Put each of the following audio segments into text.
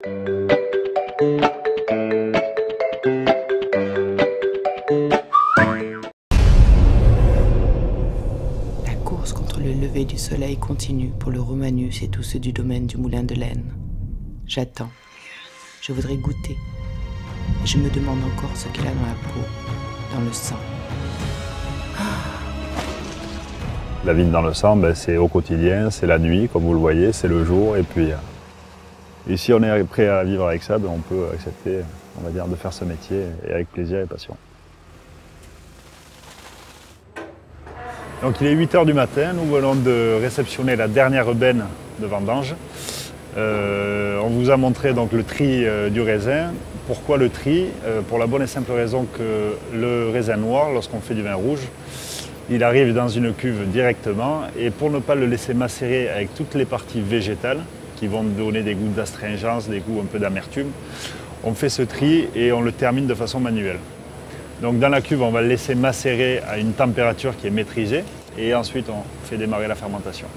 La course contre le lever du soleil continue pour le Romanus et tous ceux du domaine du Moulin de Laine. J'attends. Je voudrais goûter. Et je me demande encore ce qu'il a dans la peau, dans le sang. La vigne dans le sang, c'est au quotidien, c'est la nuit, comme vous le voyez, c'est le jour. Et puis, si on est prêt à vivre avec ça, on peut accepter, on va dire, de faire ce métier et avec plaisir et passion. Donc il est 8 h du matin, nous venons de réceptionner la dernière benne de vendange. On vous a montré donc le tri du raisin. Pourquoi le tri? Pour la bonne et simple raison que le raisin noir, lorsqu'on fait du vin rouge, il arrive dans une cuve directement, et pour ne pas le laisser macérer avec toutes les parties végétales qui vont donner des goûts d'astringence, des goûts un peu d'amertume, on fait ce tri et on le termine de façon manuelle. Donc dans la cuve, on va le laisser macérer à une température qui est maîtrisée et ensuite on fait démarrer la fermentation.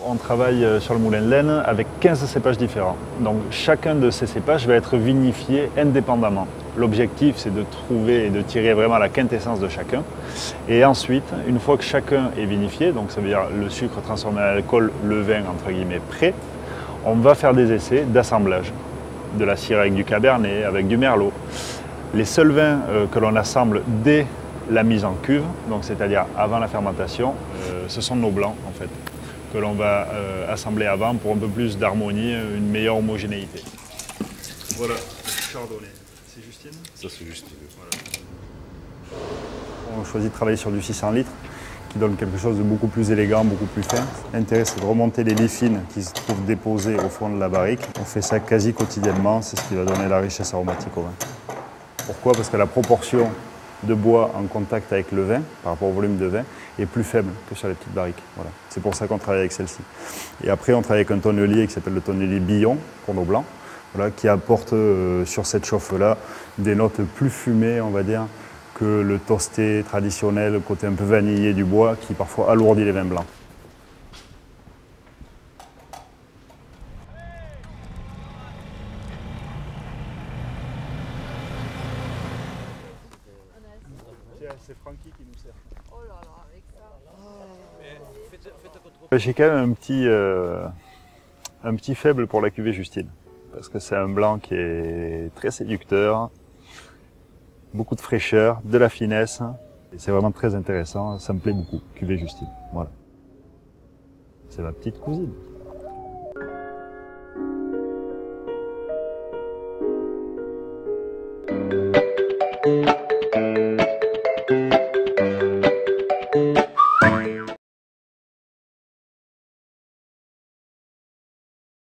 On travaille sur le Moulin de Laine avec 15 cépages différents. Donc chacun de ces cépages va être vinifié indépendamment. L'objectif, c'est de trouver et de tirer vraiment la quintessence de chacun. Et ensuite, une fois que chacun est vinifié, donc ça veut dire le sucre transformé en alcool, le vin entre guillemets prêt, on va faire des essais d'assemblage. De la Syrah avec du Cabernet, avec du Merlot. Les seuls vins que l'on assemble dès la mise en cuve, donc c'est-à-dire avant la fermentation, ce sont nos blancs en fait, que l'on va assembler avant pour un peu plus d'harmonie, une meilleure homogénéité. Voilà, chardonnay. C'est Justine? Ça c'est Justine. Voilà. On choisit de travailler sur du 600 litres qui donne quelque chose de beaucoup plus élégant, beaucoup plus fin. L'intérêt c'est de remonter les lits fines qui se trouvent déposées au fond de la barrique. On fait ça quasi quotidiennement, c'est ce qui va donner la richesse aromatique au vin. Pourquoi? Parce que la proportion de bois en contact avec le vin, par rapport au volume de vin, est plus faible que sur les petites barriques. Voilà. C'est pour ça qu'on travaille avec celle-ci. Et après, on travaille avec un tonnelier qui s'appelle le tonnelier Billon, pour nos blancs, voilà, qui apporte sur cette chauffe-là des notes plus fumées, on va dire, que le toasté traditionnel, le côté un peu vanillé du bois, qui parfois alourdit les vins blancs. C'est Francky qui nous sert. Oh là là, avec ça. J'ai quand même un petit faible pour la cuvée Justine. Parce que c'est un blanc qui est très séducteur, beaucoup de fraîcheur, de la finesse. C'est vraiment très intéressant, ça me plaît beaucoup, cuvée Justine. Voilà. C'est ma petite cousine.